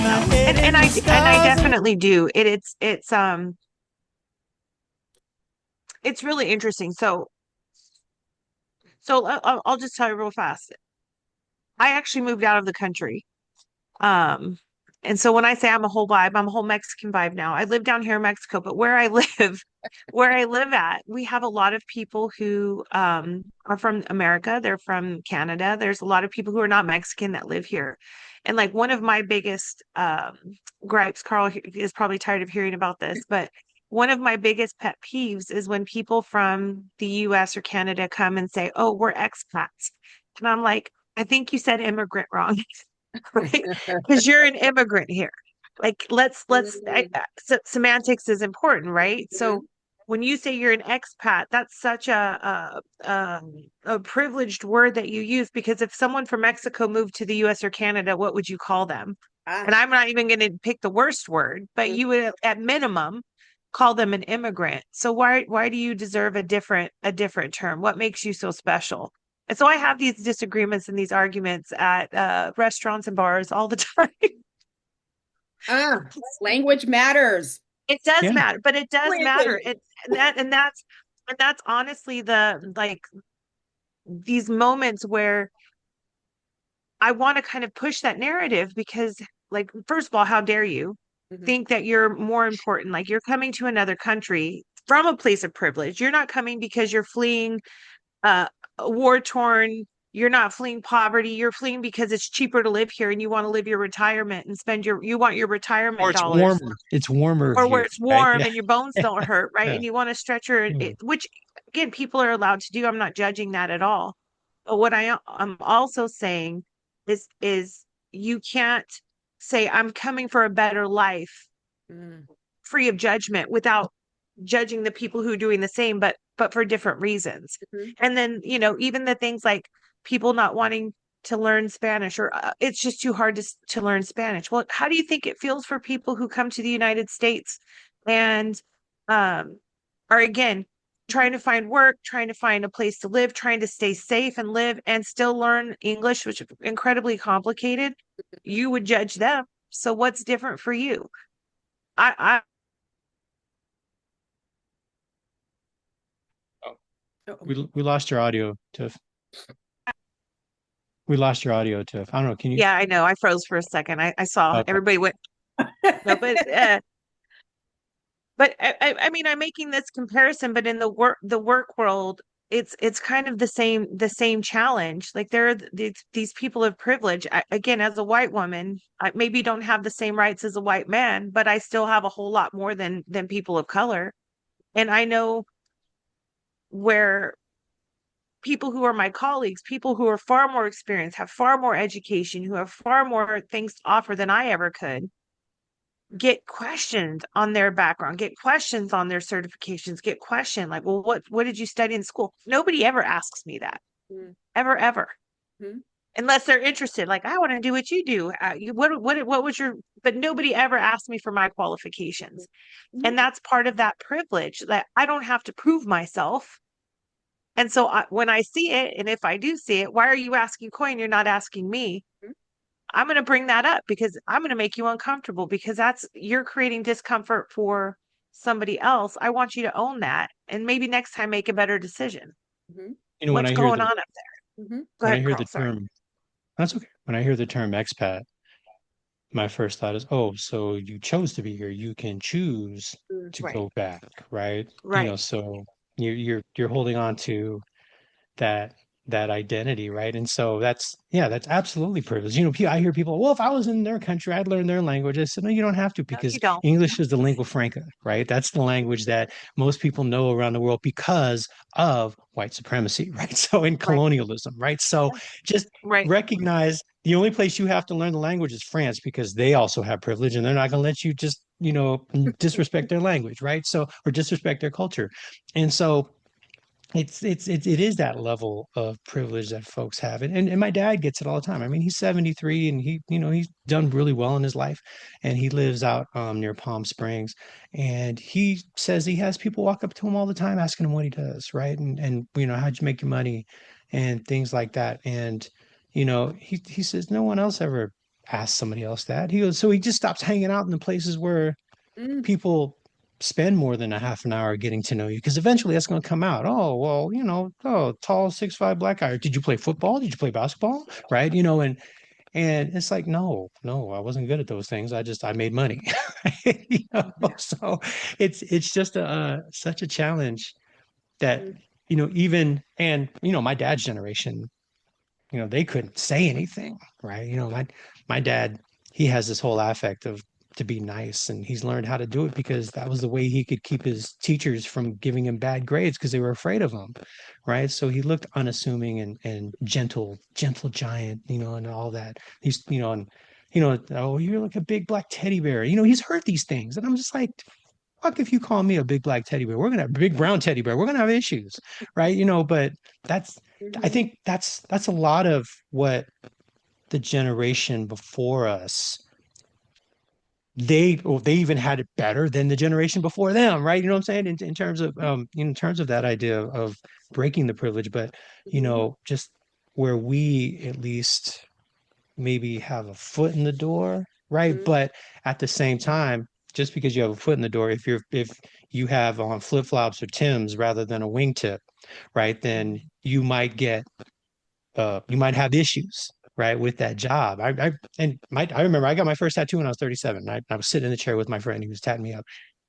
And I definitely do. It's really interesting. So I'll just tell you real fast. I actually moved out of the country. Um, and so when I say I'm a whole vibe, I'm a whole Mexican vibe now. I live down here in Mexico, but where I live, where I live at, we have a lot of people who are from America. They're from Canada. There's a lot of people who are not Mexican that live here. And like one of my biggest gripes, Carl is probably tired of hearing about this, but one of my biggest pet peeves is when people from the US or Canada come and say, "Oh, we're expats." And I'm like, I think you said immigrant wrong. Right? Because you're an immigrant here. Like, so semantics is important, right? Mhm. So when you say you're an expat, that's such a privileged word that you use because if someone from Mexico moved to the US or Canada, what would you call them? Ah, And I'm not even going to pick the worst word, but mm, you would at minimum call them an immigrant. So why do you deserve a different term? What makes you so special? And so I have these disagreements and these arguments at restaurants and bars all the time. ah, language matters. It does Yeah. matter, but it does matter. Language. And that's honestly the like these moments where I want to kind of push that narrative because like first of all, how dare you Mhm. think that you're more important? Like you're coming to another country from a place of privilege. You're not coming because you're fleeing uh war torn. You're not fleeing poverty. You're fleeing because it's cheaper to live here and you want to live your retirement and you want your Or retirement it's dollars warmer. It's warmer or where here, it's right? warm Yeah. and your bones don't hurt, right? Yeah. And you want to stretch your Yeah. which again people are allowed to do. I'm not judging that at all. But what I'm also saying is you can't say I'm coming for a better life Mm, free of judgment without judging the people who are doing the same but for different reasons. mhm. And then, even the things like people not wanting to learn Spanish or it's just too hard to learn Spanish. Well, how do you think it feels for people who come to the United States and um are again trying to find work, trying to find a place to live, trying to stay safe and live and still learn English, which is incredibly complicated? You would judge them. So what's different for you? I Oh, Oh, we lost your audio, Tiff. We lost your audio, Tiff. I don't know. Can you? Yeah, I know. I froze for a second. I saw Okay. everybody went no, but I mean I'm making this comparison, but in the work world, it's kind of the same challenge. Like there are these people of privilege. Again, as a white woman, I maybe don't have the same rights as a white man, but I still have a whole lot more than people of color. And I know where people who are my colleagues, people who are far more experienced, have far more education, who have far more things to offer than I ever could get questioned on their background, get questions on their certifications, get questioned like, well, what did you study in school? Nobody ever asks me that, mm, ever, ever, mhm, unless they're interested. Like, I want to do what you do. What was your? But nobody ever asked me for my qualifications, mhm. and that's part of that privilege that I don't have to prove myself. And so when I see it, and if I do see it, why are you asking Coin? You're not asking me. I'm going to bring that up because I'm going to make you uncomfortable because you're creating discomfort for somebody else. I want you to own that and maybe next time make a better decision. Mhm, You know, What's going on up there? mhm, Go when I ahead, hear Carl. the Sorry. term, that's okay. When I hear the term expat, my first thought is, oh, so you chose to be here. You can choose mm, to Right. go back, right? Right. So you're holding on to that that identity, right? And so that's absolutely privileged. I hear people, well, if I was in their country, I'd learn their language. I said, no, you don't have to No, because you don't. English is the lingua franca, right? That's the language that most people know around the world because of white supremacy, right? So in Right. colonialism, right? So just Right. recognize the only place you have to learn the language is France because they also have privilege and they're not going to let you just disrespect their language, right? So or disrespect their culture. And so it is that level of privilege that folks have. And my dad gets it all the time. I mean, he's 73 and he's done really well in his life and he lives out near Palm Springs. And he says he has people walk up to him all the time asking him what he does, right? And how'd you make your money and things like that. And he says no one else ever ask somebody else that. He goes, so he just stops hanging out in the places where Mm. people spend more than a half an hour getting to know you, because eventually that's going to come out. Oh, well, oh, tall 6'5" black guy. Did you play football? Did you play basketball? Right. And it's like, no, I wasn't good at those things. I made money. Yeah. So it's just such a challenge that, Mm. even, and, my dad's generation, they couldn't say anything, right? My dad, he has this whole affect of to be nice, and he's learned how to do it because that was the way he could keep his teachers from giving him bad grades because they were afraid of him, right? So he looked unassuming and gentle giant, and all that. He's, and oh, you're like a big black teddy bear. He's heard these things, and I'm just like, fuck if you call me a big black teddy bear. We're gonna have a big brown teddy bear. We're gonna have issues, right? But that's I Mhm. think that's a lot of what the generation before us, they even had it better than the generation before them, right? You know what I'm saying? In terms of that idea of breaking the privilege, but Mhm. just where we at least maybe have a foot in the door, right? Mhm. But at the same time, just because you have a foot in the door, if you have on flip-flops or Tims rather than a wingtip, right, then you might have issues, right, with that job. I remember I got my first tattoo when I was 37. I was sitting in the chair with my friend who was tatting me up,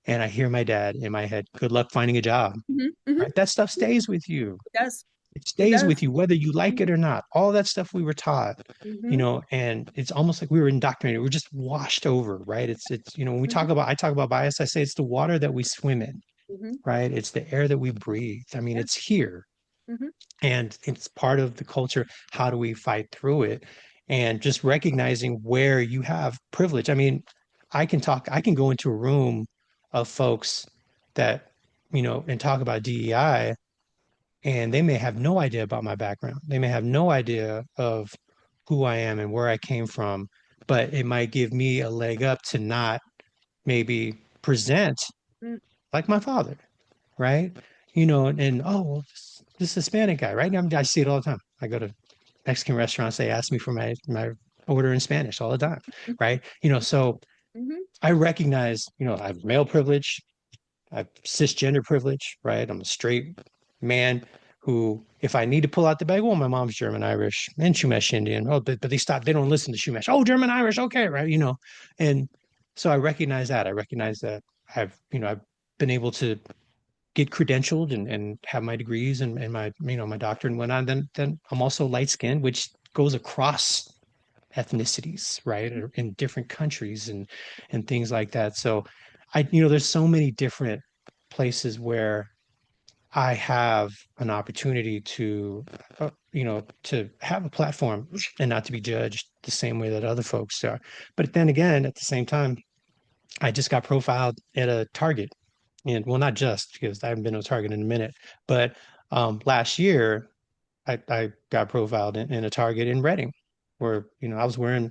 and I hear my dad in my head, "Good luck finding a job." Mhm. Mhm. Right? That stuff stays with you. It does. It It stays with does. you whether you like it or not. All that stuff we were taught, Mhm. and it's almost like we were indoctrinated. We're just washed over, right? It's when Mhm. I talk about bias, I say it's the water that we swim in, Mhm. right? It's the air that we breathe. I mean, Yeah. it's here, Mhm. and it's part of the culture. How do we fight through it? And just recognizing where you have privilege. I mean, I can go into a room of folks that, and talk about DEI, and they may have no idea about my background. They may have no idea of who I am and where I came from, but it might give me a leg up to not maybe present Mm. like my father, right? And oh, well, this Hispanic guy, right? I see it all the time. I go to Mexican restaurants, they ask me for my order in Spanish all the time, right? So Mhm. I recognize, I have male privilege, I have cisgender privilege, right? I'm a straight man who, if I need to pull out the bag, well, my mom's German, Irish, and Chumash Indian. Oh, but they stop. They don't listen to Chumash. Oh, German, Irish, okay, right? And so I recognize that. I recognize that I've been able to get credentialed and have my degrees and my my doctorate and whatnot. Then I'm also light skinned, which goes across ethnicities, right, or in different countries and things like that. So there's so many different places where I have an opportunity to to have a platform and not to be judged the same way that other folks are. But then again, at the same time, I just got profiled at a Target, and well, not just because I haven't been to a Target in a minute, but last year I got profiled in a Target in Reading, where I was wearing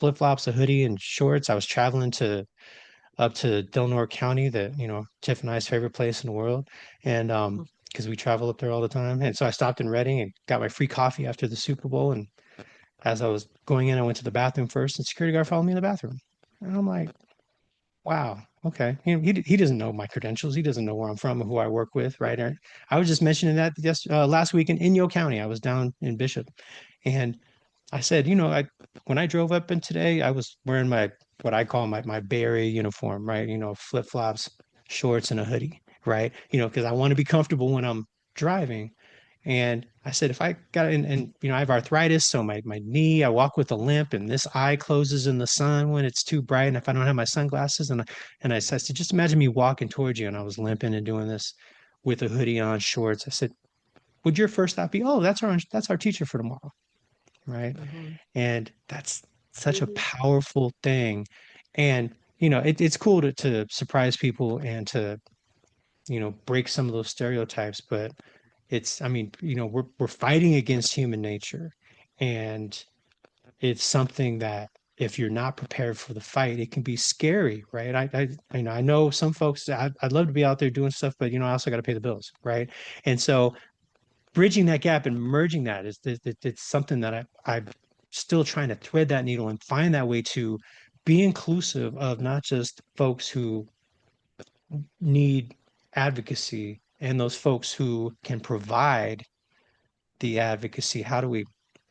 flip flops, a hoodie, and shorts. I was traveling to up to Delaware County, that Tiff and I's favorite place in the world, and because we travel up there all the time. And so I stopped in Reading and got my free coffee after the Super Bowl. And as I was going in, I went to the bathroom first, and security guard followed me in the bathroom. And I'm like, wow, okay. He doesn't know my credentials. He doesn't know where I'm from or who I work with, right? I was just mentioning that last week in Inyo County. I was down in Bishop, and I said, when I drove up in today, I was wearing my what I call my Bay Area uniform, right? Flip flops, shorts, and a hoodie, right? Because I want to be comfortable when I'm driving. And I said, if I got and I have arthritis, so my knee, I walk with a limp, and this eye closes in the sun when it's too bright, and if I don't have my sunglasses, and I said, just imagine me walking towards you, and I was limping and doing this with a hoodie on, shorts. I said, would your first thought be, oh, that's our teacher for tomorrow, right? Mhm. And that's such a Mhm. powerful thing. And it's cool to surprise people and to break some of those stereotypes, but I mean, we're fighting against human nature, and it's something that if you're not prepared for the fight, it can be scary, right? I know some folks, I'd love to be out there doing stuff, but I also got to pay the bills, right? And so bridging that gap and merging that it's something that still trying to thread that needle and find that way to be inclusive of not just folks who need advocacy and those folks who can provide the advocacy. How do we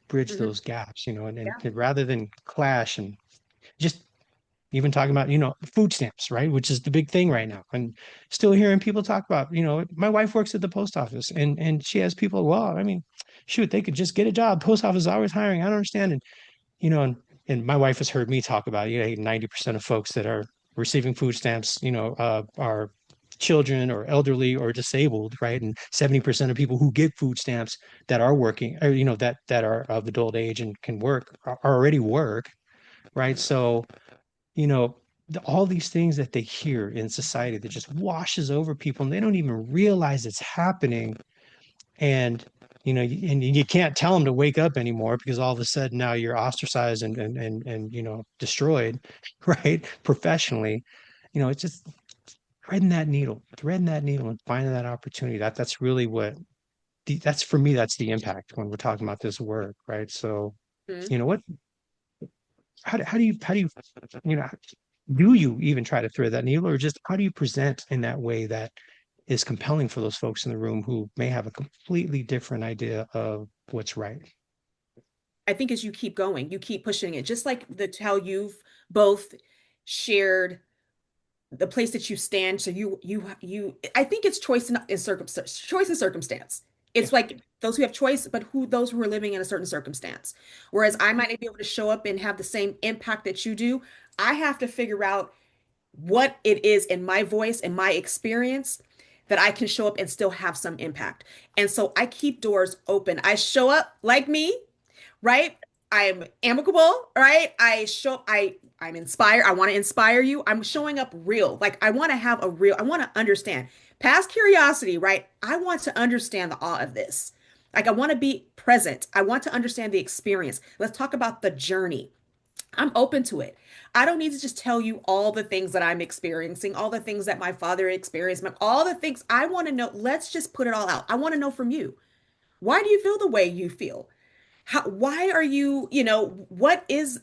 bridge Mhm. those gaps, and, Yeah. and rather than clash and just even talking about, food stamps, right? Which is the big thing right now. And still hearing people talk about, my wife works at the post office and she has people, well, I mean, shoot, they could just get a job. Post office is always hiring. I don't understand. And my wife has heard me talk about, 90% of folks that are receiving food stamps, are children or elderly or disabled, right? And 70% of people who get food stamps that are working, or, that are of adult age and can work are already work, right? So, all these things that they hear in society that just washes over people and they don't even realize it's happening. And and you can't tell them to wake up anymore because all of a sudden now you're ostracized and destroyed, right? Professionally, it's just threading that needle and finding that opportunity. That's really what that's for me. That's the impact when we're talking about this work, right? So, Mhm. what how do you you know do you even try to thread that needle, or just how do you present in that way that is compelling for those folks in the room who may have a completely different idea of what's right? I think as you keep going, you keep pushing it, just like how you've both shared the place that you stand. So I think it's choice and circumstance. Yeah. It's like those who have choice, but those who are living in a certain circumstance. Whereas I might not be able to show up and have the same impact that you do. I have to figure out what it is in my voice and my experience that I can show up and still have some impact. And so I keep doors open. I show up like me, right? I'm amicable, right? I'm inspired. I want to inspire you. I'm showing up real. Like I want to understand. Past curiosity, right? I want to understand the awe of this. Like I want to be present. I want to understand the experience. Let's talk about the journey. I'm open to it. I don't need to just tell you all the things that I'm experiencing, all the things that my father experienced, all the things I want to know. Let's just put it all out. I want to know from you. Why do you feel the way you feel? Why are you, what is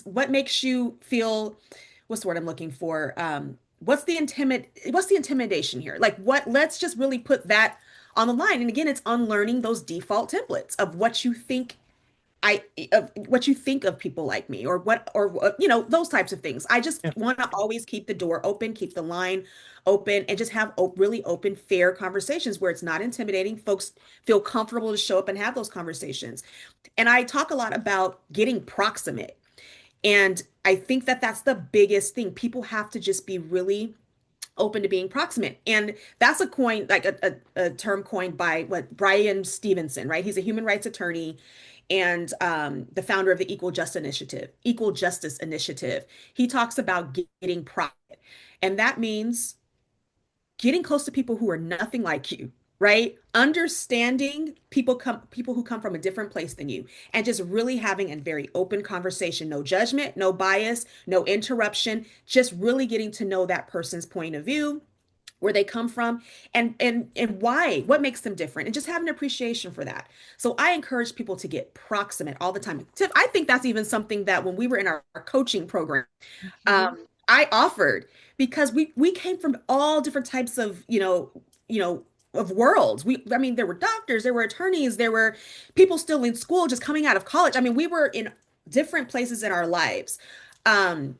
what makes you feel, what's the word I'm looking for? What's the intimidation here? Like let's just really put that on the line. And again, it's unlearning those default templates of what you think of what you think of people like me or those types of things. I just Yeah. want to always keep the door open, keep the line open, and just have really open, fair conversations where it's not intimidating. Folks feel comfortable to show up and have those conversations. And I talk a lot about getting proximate. And I think that that's the biggest thing. People have to just be really open to being proximate. And that's a coin, like a term coined by Brian Stevenson, right? He's a human rights attorney and the founder of the Equal Justice Initiative. He talks about getting proximate. And that means getting close to people who are nothing like you, right? Understanding people who come from a different place than you, and just really having a very open conversation, no judgment, no bias, no interruption, just really getting to know that person's point of view, where they come from, and why, what makes them different, and just have an appreciation for that. So I encourage people to get proximate all the time. Tiff, I think that's even something that when we were in our coaching program, Mhm. I offered, because we came from all different types of, of worlds. I mean, there were doctors, there were attorneys, there were people still in school just coming out of college. I mean, we were in different places in our lives. Um,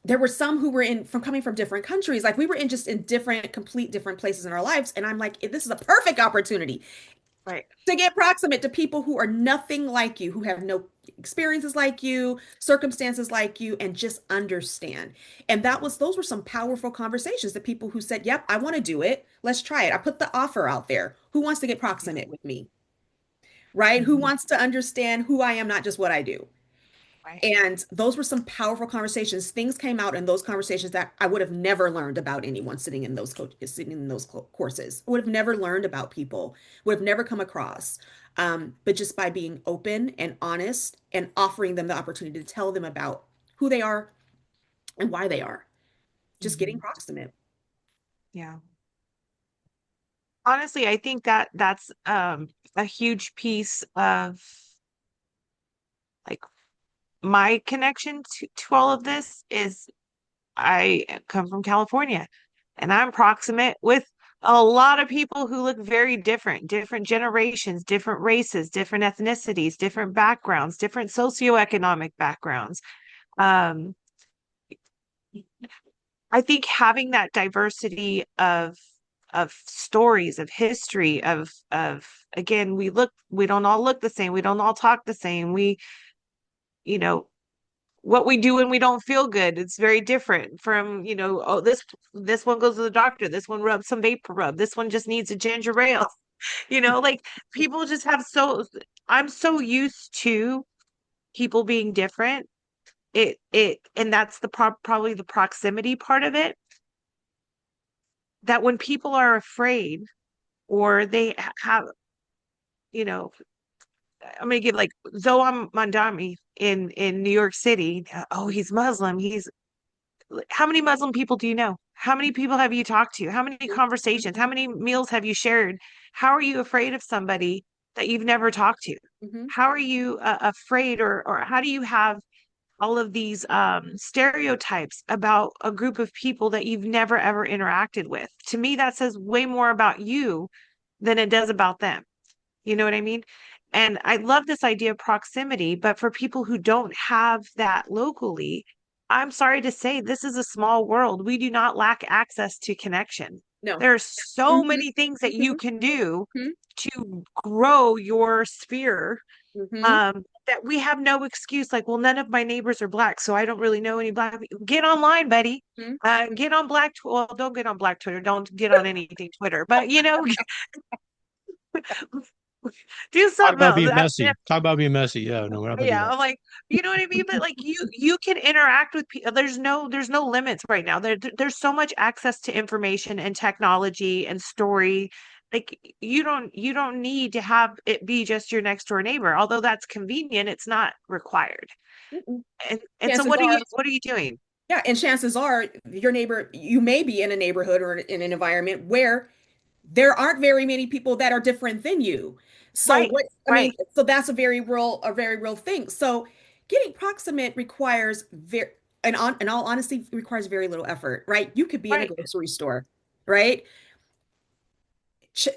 there were some who were in from coming from different countries. Like we were in just in complete different places in our lives. And I'm like, this is a perfect opportunity Right. to get proximate to people who are nothing like you, who have no experiences like you, circumstances like you, and just understand. And those were some powerful conversations. The people who said, yep, I want to do it. Let's try it. I put the offer out there. Who wants to get proximate with me? Right? Who Mhm. wants to understand who I am, not just what I do? Right. And those were some powerful conversations. Things came out in those conversations that I would have never learned about anyone sitting in those courses. I would have never learned about people, would have never come across. But just by being open and honest and offering them the opportunity to tell them about who they are and why they are, just getting Mhm. proximate. Yeah. Honestly, I think that that's a huge piece of Like my connection to all of this is I come from California and I'm proximate with a lot of people who look very different, different generations, different races, different ethnicities, different backgrounds, different socioeconomic backgrounds. Um, I think having that diversity of stories, of history, of again, we don't all look the same, we don't all talk the same. We, you know, what we do when we don't feel good, it's very different from, oh, this one goes to the doctor, this one rubs some vapor rub, this one just needs a ginger ale. Like people just have I'm so used to people being different. And that's probably the proximity part of it, that when people are afraid or they have, you know, I'm gonna give like Zohar Mandami in New York City. Oh, he's Muslim. How many Muslim people do you know? How many people have you talked to? How many conversations? How many meals have you shared? How are you afraid of somebody that you've never talked to? Mhm. How are you afraid, or how do you have all of these stereotypes about a group of people that you've never ever interacted with? To me, that says way more about you than it does about them. You know what I mean? And I love this idea of proximity, but for people who don't have that locally, I'm sorry to say, this is a small world. We do not lack access to connection. No. There are so Mhm. many things that you Mhm. can do Mhm. to grow your sphere, Mhm. that we have no excuse. Like, well, none of my neighbors are black, so I don't really know any black people. Get online, buddy. Mhm. Get on well, don't get on Black Twitter. Don't get on anything Twitter, but do Talk something about else. being messy. Talk about being messy. Yeah, no, we're not gonna do Yeah, that. I'm like, you know what I mean? But like you can interact with people. There's no limits right now. There's so much access to information and technology and story. Like you don't need to have it be just your next door neighbor. Although that's convenient, it's not required. Mhm. And so Chances what are are, you doing? yeah, and chances are your neighbor, you may be in a neighborhood or in an environment where there aren't very many people that are different than you. So Right, what, I mean, right, so that's a very real thing. So getting proximate requires in all honesty, requires very little effort, right? You could be in a right. grocery store, right?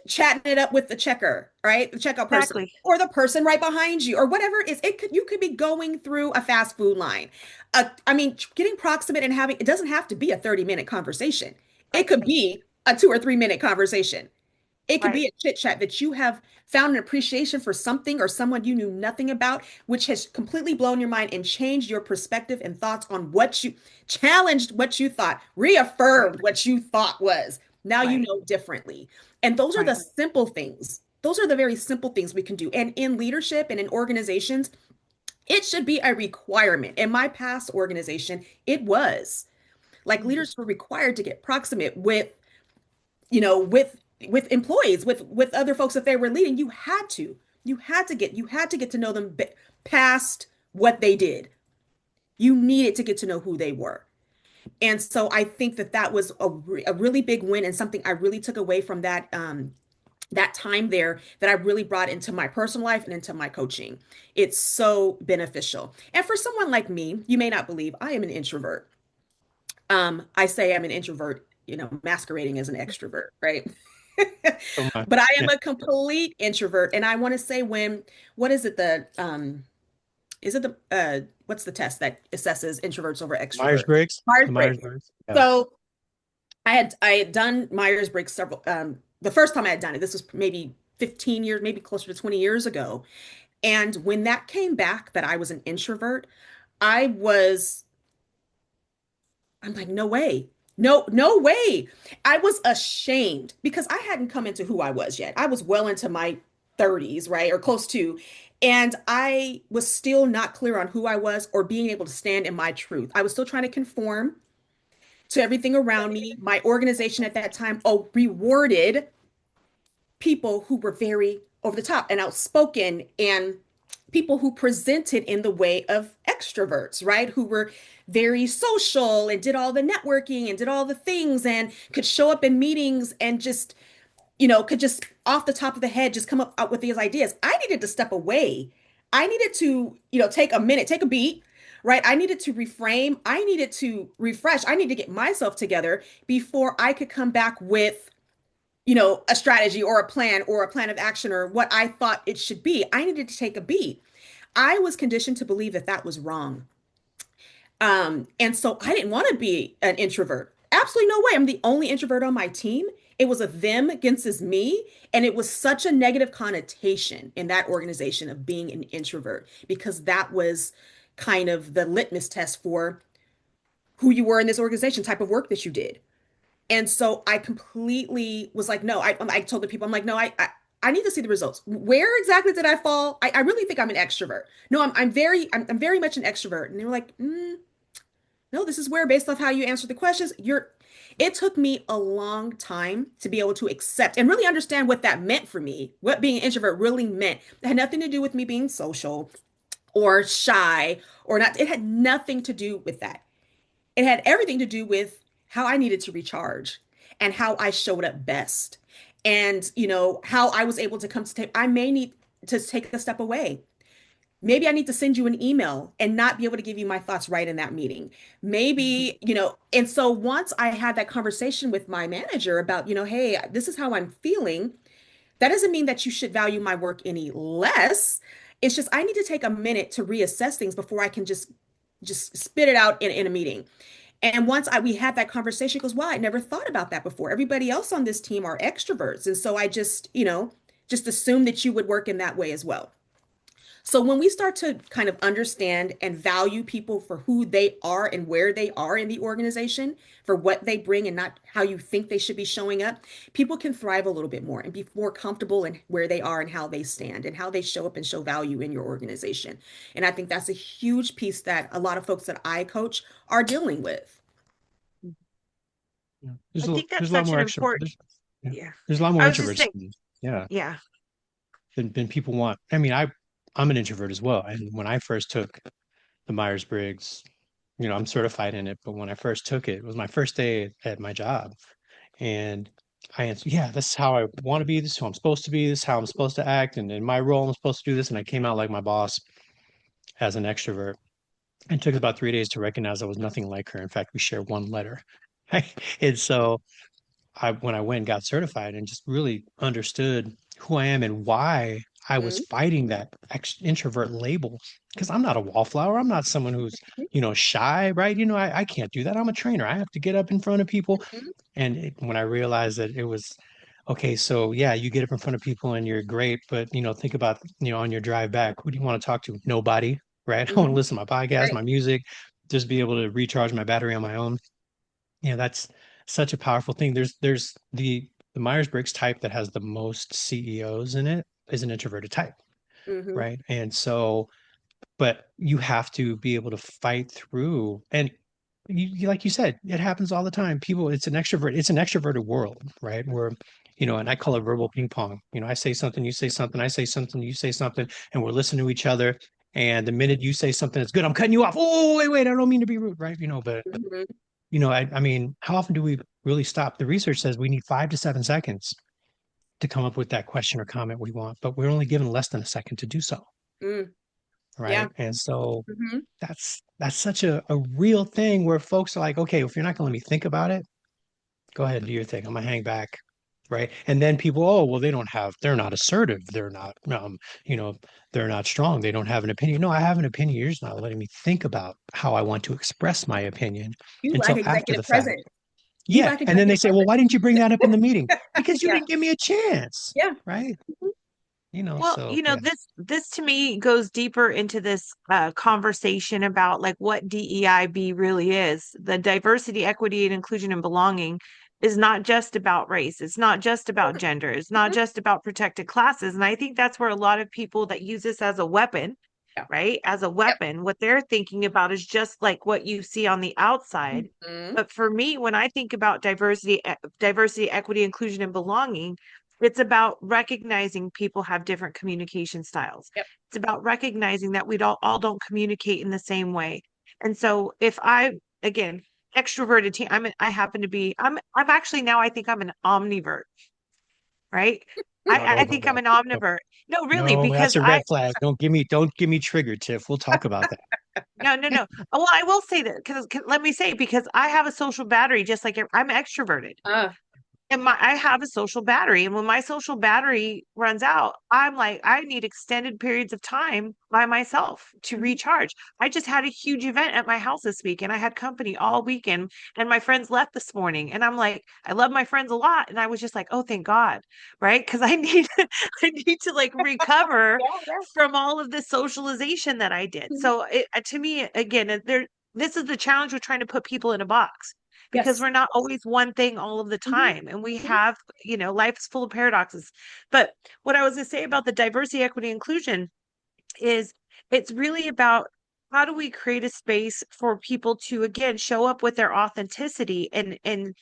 Chatting it up with the checker, right? The checkout person, Exactly. or the person right behind you, or whatever it is. You could be going through a fast food line. I mean, getting proximate and having it doesn't have to be a 30-minute conversation. It Right, could be a 2 or 3 minute conversation. It could right, be a chit chat that you have found an appreciation for something or someone you knew nothing about, which has completely blown your mind and changed your perspective and thoughts on what you challenged, what you thought, right, reaffirmed what you thought was. Now you right, know differently. And those are the right. simple things. Those are the very simple things we can do. And in leadership and in organizations, it should be a requirement. In my past organization, it was like Mhm. leaders were required to get proximate with with employees, with other folks that they were leading. You had to get to know them past what they did. You needed to get to know who they were. And so I think that that was a really big win and something I really took away from that time there that I really brought into my personal life and into my coaching. It's so beneficial. And for someone like me, you may not believe I am an introvert. I say I'm an introvert, masquerading as an extrovert, right? So much. But I am Yeah. a complete introvert. And I want to say what is it, what's the test that assesses introverts over extroverts? Myers-Briggs. The Myers-Briggs. Myers-Briggs. Yeah. So I had done Myers-Briggs the first time I had done it, this was maybe 15 years, maybe closer to 20 years ago. And when that came back that I was an introvert, I was I'm like, no way. No, no way. I was ashamed because I hadn't come into who I was yet. I was well into my 30s, right? Or close to. And I was still not clear on who I was or being able to stand in my truth. I was still trying to conform to everything around me. My organization at that time, rewarded people who were very over the top and outspoken and people who presented in the way of extroverts, right? Who were very social and did all the networking and did all the things and could show up in meetings and just, could just off the top of the head just come up with these ideas. I needed to step away. I needed to, take a minute, take a beat, right? I needed to reframe. I needed to refresh. I need to get myself together before I could come back with, a strategy or a plan of action or what I thought it should be. I needed to take a beat. I was conditioned to believe that that was wrong. And so I didn't want to be an introvert. Absolutely no way. I'm the only introvert on my team. It was a them against this me. And it was such a negative connotation in that organization of being an introvert because that was kind of the litmus test for who you were in this organization, type of work that you did. And so I completely was like, no, I told the people, I'm like, no, I need to see the results. Where exactly did I fall? I really think I'm an extrovert. No, I'm very much an extrovert. And they were like, no, this is where, based off how you answer the questions, it took me a long time to be able to accept and really understand what that meant for me, what being an introvert really meant. It had nothing to do with me being social or shy or not. It had nothing to do with that. It had everything to do with how I needed to recharge and how I showed up best. And, how I was able to come to take, I may need to take a step away. Maybe I need to send you an email and not be able to give you my thoughts right in that meeting. Maybe, and so once I had that conversation with my manager about, hey, this is how I'm feeling, that doesn't mean that you should value my work any less. It's just I need to take a minute to reassess things before I can just spit it out in a meeting. And once we had that conversation, he goes, well, I never thought about that before. Everybody else on this team are extroverts. And so I just assumed that you would work in that way as well. So when we start to kind of understand and value people for who they are and where they are in the organization, for what they bring and not how you think they should be showing up, people can thrive a little bit more and be more comfortable in where they are and how they stand and how they show up and show value in your organization. And I think that's a huge piece that a lot of folks that I coach are dealing with. Yeah. I think that's There's a lot such more an extra. important, Yeah. yeah. There's a lot more I was just introverts. saying, Yeah. yeah. Than people want. I mean, I'm an introvert as well. And when I first took the Myers-Briggs, I'm certified in it, but when I first took it, it was my first day at my job. And I answered, yeah, this is how I want to be. This is who I'm supposed to be. This is how I'm supposed to act. And in my role, I'm supposed to do this. And I came out like my boss as an extrovert. It took about 3 days to recognize I was nothing like her. In fact, we share one letter. And so when I went and got certified and just really understood who I am and why I was Mhm. fighting that introvert label, because I'm not a wallflower. I'm not someone who's, shy, right? I can't do that. I'm a trainer. I have to get up in front of people. Mhm. And when I realized that it was, okay, so yeah, you get up in front of people and you're great, but, think about, on your drive back, who do you want to talk to? Nobody, right? I want to Mhm. listen to my podcast, Right. my music, just be able to recharge my battery on my own. That's such a powerful thing. There's the Myers-Briggs type that has the most CEOs in it is an introverted type, Mhm. right? And so, but you have to be able to fight through. And like you said, it happens all the time. It's an extroverted world, right? Where, and I call it verbal ping pong. I say something, you say something, I say something, you say something, and we're listening to each other. And the minute you say something that's good, I'm cutting you off. Oh, wait, I don't mean to be rude, right? But Mhm. I mean, how often do we really stop? The research says we need 5 to 7 seconds to come up with that question or comment we want, but we're only given less than a second to do so, Mm. Yeah. right? And so Mhm. that's such a real thing where folks are like, okay, if you're not going to let me think about it, go ahead and do your thing. I'm gonna hang back, right? And then people, oh, well, they're not assertive, they're not, you know, they're not strong, they don't have an opinion. No, I have an opinion. You're just not letting me think about how I want to express my opinion You lack until after the executive fact. presence. You Yeah. lack And then they executive say, well, presence. why didn't you bring that up in the meeting? Because you Yeah. didn't give me a chance. Yeah. Right. Mhm. Well, So yeah. this to me goes deeper into this conversation about like what DEIB really is. The diversity, equity, and inclusion and belonging is not just about race. It's not just about gender. It's not Mhm. just about protected classes. And I think that's where a lot of people that use this as a weapon, Yeah. right? As a Yep. weapon, what they're thinking about is just like what you see on the outside. Mhm. But for me, when I think about diversity, equity, inclusion, and belonging, it's about recognizing people have different communication styles. Yep. It's about recognizing that we all don't communicate in the same way. And so if again, extroverted I happen to be, I'm actually now I think I'm an omnivert, right? I think I'm an omnivore. No, really, No, that's because a red flag. Don't get me triggered, Tiff. We'll talk about that. no. Well, I will say that because let me say, because I have a social battery, just like I'm extroverted. And I have a social battery. And when my social battery runs out, I'm like, I need extended periods of time by myself to recharge. I just had a huge event at my house this week and I had company all weekend and my friends left this morning. And I'm like, I love my friends a lot. And I was just like, oh, thank God. Right. Cause I need, I need to like recover from all of the socialization that I did. So to me, again, this is the challenge with trying to put people in a box because Yes. we're not always one thing all of the time. And we have, life is full of paradoxes. But what I was going to say about the diversity, equity, inclusion is it's really about how do we create a space for people to, again, show up with their authenticity and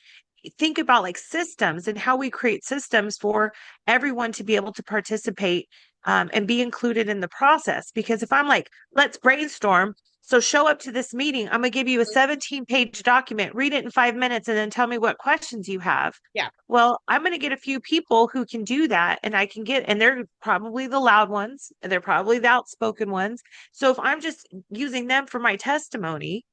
think about like systems and how we create systems for everyone to be able to participate and be included in the process. Because if I'm like, let's brainstorm, so show up to this meeting, I'm going to give you a 17-page document, read it in 5 minutes, and then tell me what questions you have. Yeah. Well, I'm going to get a few people who can do that, and and they're probably the loud ones, and they're probably the outspoken ones. So if I'm just using them for my testimony,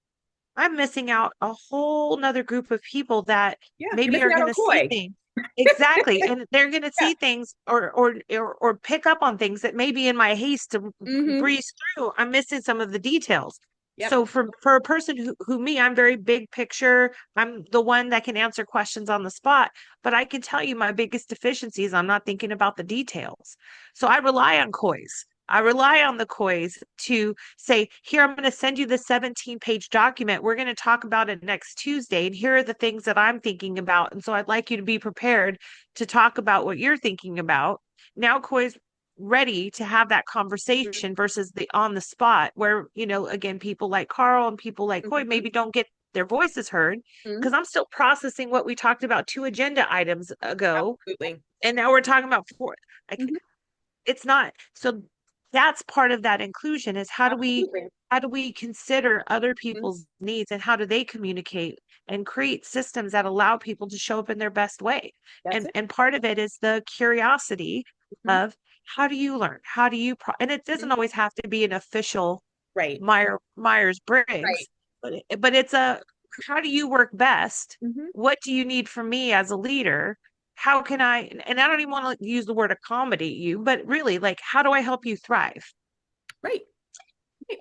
I'm missing out a whole nother group of people that You're maybe missing are out going on to see Koi. things. Exactly. And they're going to Yeah. see things or pick up on things that maybe in my haste to breeze through, I'm missing some of the details. Yep. So for a person who me, I'm very big picture. I'm the one that can answer questions on the spot, but I can tell you my biggest deficiency is I'm not thinking about the details. So I rely on COIs. I rely on the COIs to say, here, I'm going to send you the 17-page document. We're going to talk about it next Tuesday. And here are the things that I'm thinking about. And so I'd like you to be prepared to talk about what you're thinking about. Now COIs ready to have that conversation versus the on the spot where, again, people like Carl and people like Coy maybe don't get their voices heard because I'm still processing what we talked about 2 agenda items ago. Absolutely. And now we're talking about 4. It's not. So that's part of that inclusion is how do we consider other people's needs and how do they communicate and create systems that allow people to show up in their best way. And part of it is the curiosity of how do you learn? How do you and it doesn't always have to be an official Right. Myers-Briggs, but it's a how do you work best? What do you need from me as a leader? How can I, and I don't even want to use the word accommodate you, but really like, how do I help you thrive? Right.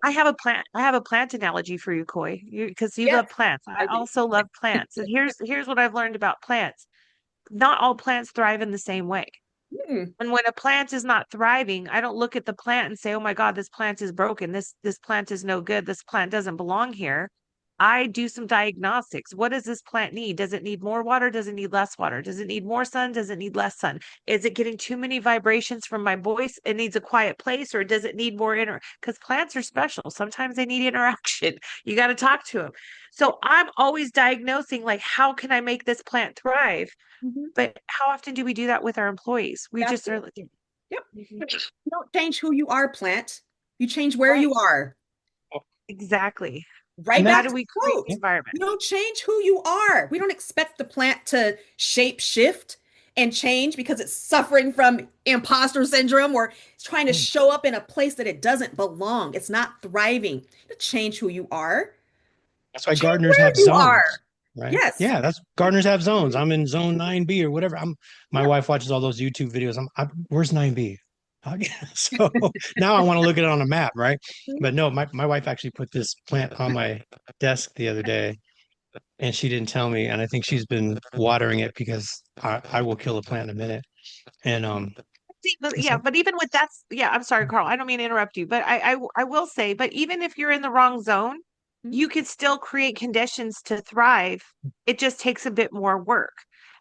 I have a plant analogy for you, Coy, because you love plants. I also love plants. And here's what I've learned about plants. Not all plants thrive in the same way. And when a plant is not thriving, I don't look at the plant and say, oh my God, this plant is broken. This plant is no good. This plant doesn't belong here. I do some diagnostics. What does this plant need? Does it need more water? Does it need less water? Does it need more sun? Does it need less sun? Is it getting too many vibrations from my voice? It needs a quiet place, or does it need more because plants are special. Sometimes they need interaction. You got to talk to them. So I'm always diagnosing like, how can I make this plant thrive? But how often do we do that with our employees? We just are like, You don't change who you are, plant. You change where you are. Exactly. Right And back how do to we create quote. the environment? You don't change who you are. We don't expect the plant to shape shift and change because it's suffering from imposter syndrome or it's trying to show up in a place that it doesn't belong. It's not thriving. You change who you are. That's why Change gardeners where have you zones, are. right? Yes. Yeah, that's gardeners have zones. I'm in zone 9B or whatever. My wife watches all those YouTube videos. Where's 9B? So now I want to look at it on a map, right? But no, my wife actually put this plant on my desk the other day and she didn't tell me. And I think she's been watering it because I will kill a plant in a minute. And See, but even with that, I'm sorry, Carl. I don't mean to interrupt you, but I will say, but even if you're in the wrong zone, you could still create conditions to thrive. It just takes a bit more work.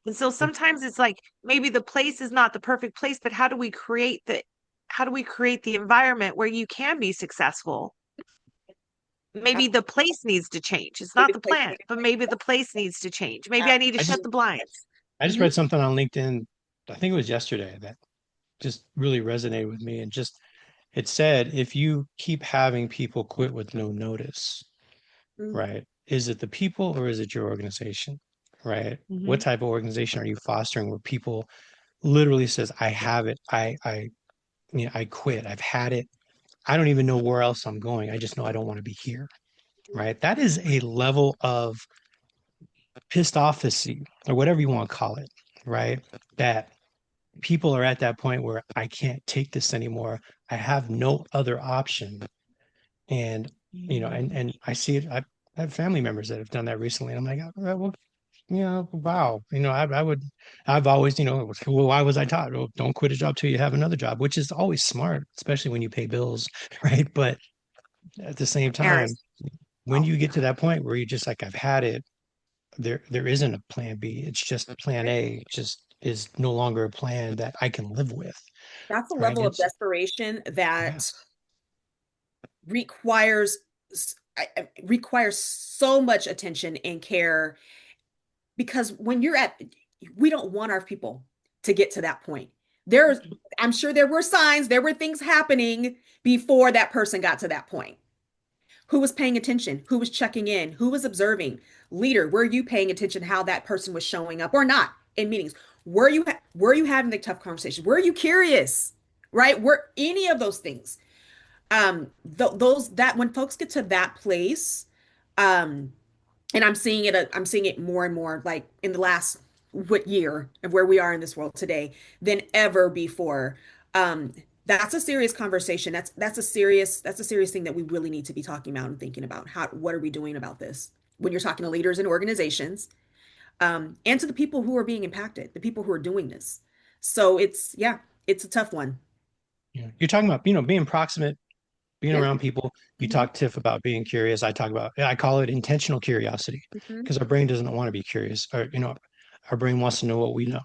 And so sometimes it's like maybe the place is not the perfect place, but how do we create the environment where you can be successful? Maybe the place needs to change. It's not the plant, but maybe the place needs to change. Maybe I need to shut the blinds. I just read something on LinkedIn, I think it was yesterday, that just really resonated with me. And just it said, if you keep having people quit with no notice, right? Is it the people or is it your organization? Right? What type of organization are you fostering where people literally says, I have it. I quit. I've had it. I don't even know where else I'm going. I just know I don't want to be here. Right. That is a level of pissed offness or whatever you want to call it. Right. That people are at that point where I can't take this anymore. I have no other option. And, and I see it. I have family members that have done that recently. And I'm like, well, wow. I've always, well, why was I taught? Well, don't quit a job till you have another job, which is always smart, especially when you pay bills. Right. But at the same time, Paris. when you get to that point where you're just like, I've had it, there isn't a plan B. It's just plan A, just is no longer a plan that I can live with. That's a Right. level of desperation Yeah. that requires requires so much attention and care, because when you're at, we don't want our people to get to that point. There's, I'm sure there were signs, there were things happening before that person got to that point. Who was paying attention? Who was checking in? Who was observing? Leader, were you paying attention how that person was showing up or not in meetings? Were you having the tough conversation? Were you curious? Right? Were any of those things? Those that when folks get to that place, um, and I'm seeing it more and more, like in the last what year of where we are in this world today than ever before. Um, that's a serious conversation. That's a serious thing that we really need to be talking about and thinking about. What are we doing about this? When you're talking to leaders and organizations, and to the people who are being impacted, the people who are doing this. So it's a tough one. Yeah. You're talking about, being proximate, being Yeah. around people. You Mhm. talk, Tiff, about being curious. I call it intentional curiosity, Mhm. because our brain doesn't want to be curious, or, our brain wants to know what we know.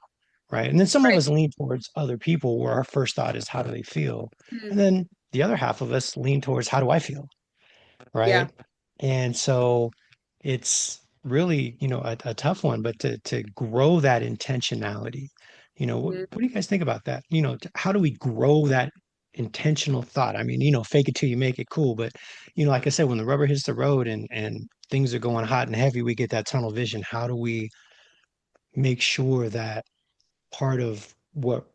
Right. And then some of Right. us lean towards other people where our first thought is, how do they feel? Mhm. And then the other half of us lean towards, how do I feel? Yeah. Right. And so it's really, a tough one, but to grow that intentionality, Mhm. what do you guys think about that? How do we grow that intentional thought? I mean, fake it till you make it cool. But, like I said, when the rubber hits the road and things are going hot and heavy, we get that tunnel vision. How do we make sure that part of what,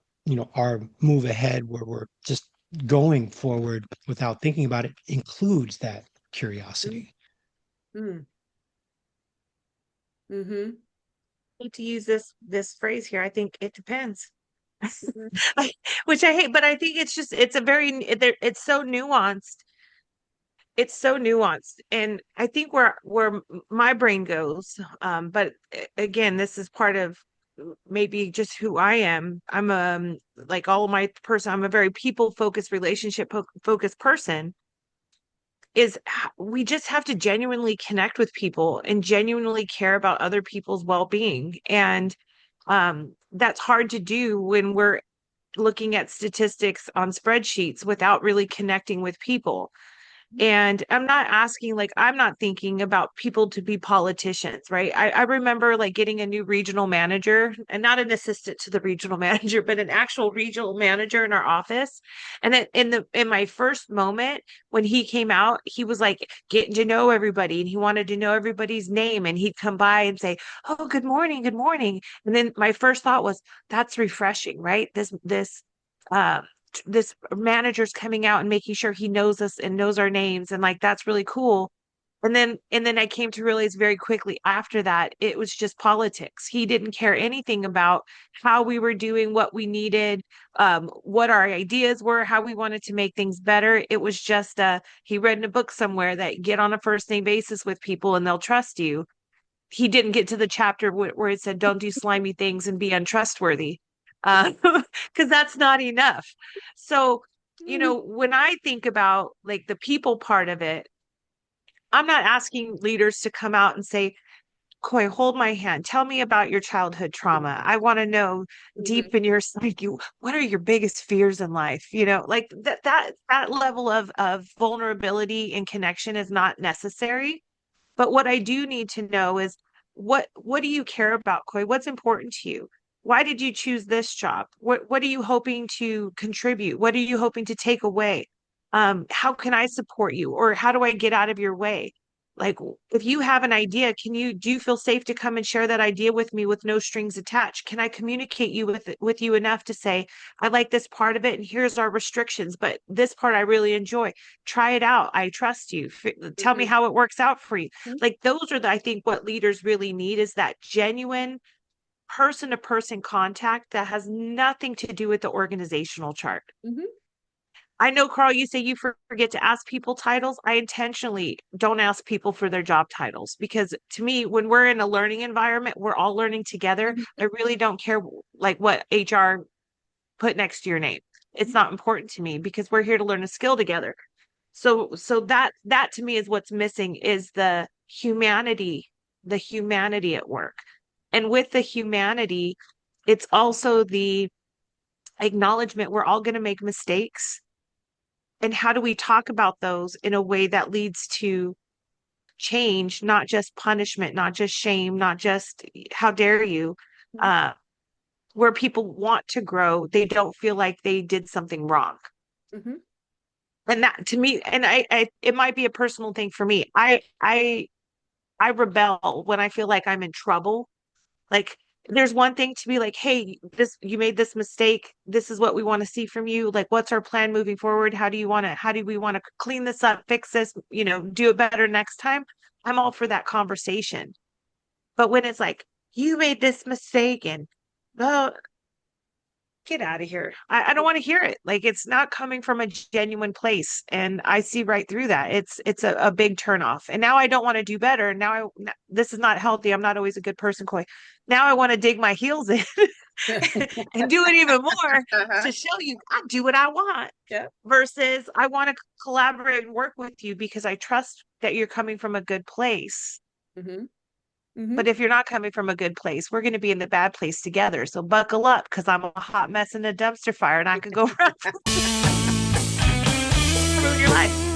our move ahead, where we're just going forward without thinking about it, includes that Mhm. curiosity? Mhm. Mhm. Hate to use this phrase here. I think it depends. Which I hate, but I think it's a very it's so nuanced. It's so nuanced, and I think where my brain goes, but again, this is part of maybe just who I am. I'm like all of my person. I'm a very people focused, relationship focused person. We just have to genuinely connect with people and genuinely care about other people's well-being, and that's hard to do when we're looking at statistics on spreadsheets without really connecting with people. And I'm not asking, like, I'm not thinking about people to be politicians, right? I remember like getting a new regional manager, and not an assistant to the regional manager, but an actual regional manager in our office. And then in my first moment when he came out, he was like getting to know everybody and he wanted to know everybody's name. And he'd come by and say, "Oh, good morning, good morning." And then my first thought was, that's refreshing, right? This manager's coming out and making sure he knows us and knows our names, and like that's really cool. And then I came to realize very quickly after that it was just politics. He didn't care anything about how we were doing, what we needed, what our ideas were, how we wanted to make things better. It was just he read in a book somewhere that get on a first name basis with people and they'll trust you. He didn't get to the chapter where it said don't do slimy things and be untrustworthy, because that's not enough. So, when I think about like the people part of it, I'm not asking leaders to come out and say, Coy, hold my hand, tell me about your childhood trauma. I want to know Mhm. deep in your psyche, what are your biggest fears in life? Like that level of vulnerability and connection is not necessary. But what I do need to know is, what do you care about, Coy? What's important to you? Why did you choose this job? What are you hoping to contribute? What are you hoping to take away? How can I support you? Or how do I get out of your way? Like, if you have an idea, do you feel safe to come and share that idea with me with no strings attached? Can I communicate with you enough to say, I like this part of it and here's our restrictions, but this part I really enjoy. Try it out. I trust you. Tell me how it works out for you. Mhm. Like, those are I think what leaders really need is that genuine person to person contact that has nothing to do with the organizational chart. Mhm. I know, Carl, you say you forget to ask people titles. I intentionally don't ask people for their job titles because to me, when we're in a learning environment, we're all learning together. Mhm. I really don't care like what HR put next to your name. It's not important to me because we're here to learn a skill together. So that to me is what's missing is the humanity at work. And with the humanity, it's also the acknowledgement we're all going to make mistakes. And how do we talk about those in a way that leads to change, not just punishment, not just shame, not just how dare you, Mhm. where people want to grow, they don't feel like they did something wrong. Mhm. And that to me, and I it might be a personal thing for me. I rebel when I feel like I'm in trouble. Like, there's one thing to be like, hey, you made this mistake. This is what we want to see from you. Like, what's our plan moving forward? How do we want to clean this up, fix this, do it better next time? I'm all for that conversation. But when it's like, you made this mistake and oh, get out of here. I don't want to hear it. Like, it's not coming from a genuine place. And I see right through that. It's a big turnoff. And now I don't want to do better. This is not healthy. I'm not always a good person, Coy. Now I want to dig my heels in and do it even more Uh-huh. to show you I do what I want. Yeah. Versus I want to collaborate and work with you because I trust that you're coming from a good place. Mhm. Mhm. But if you're not coming from a good place, we're going to be in the bad place together. So buckle up because I'm a hot mess in a dumpster fire and I could go ruin your life.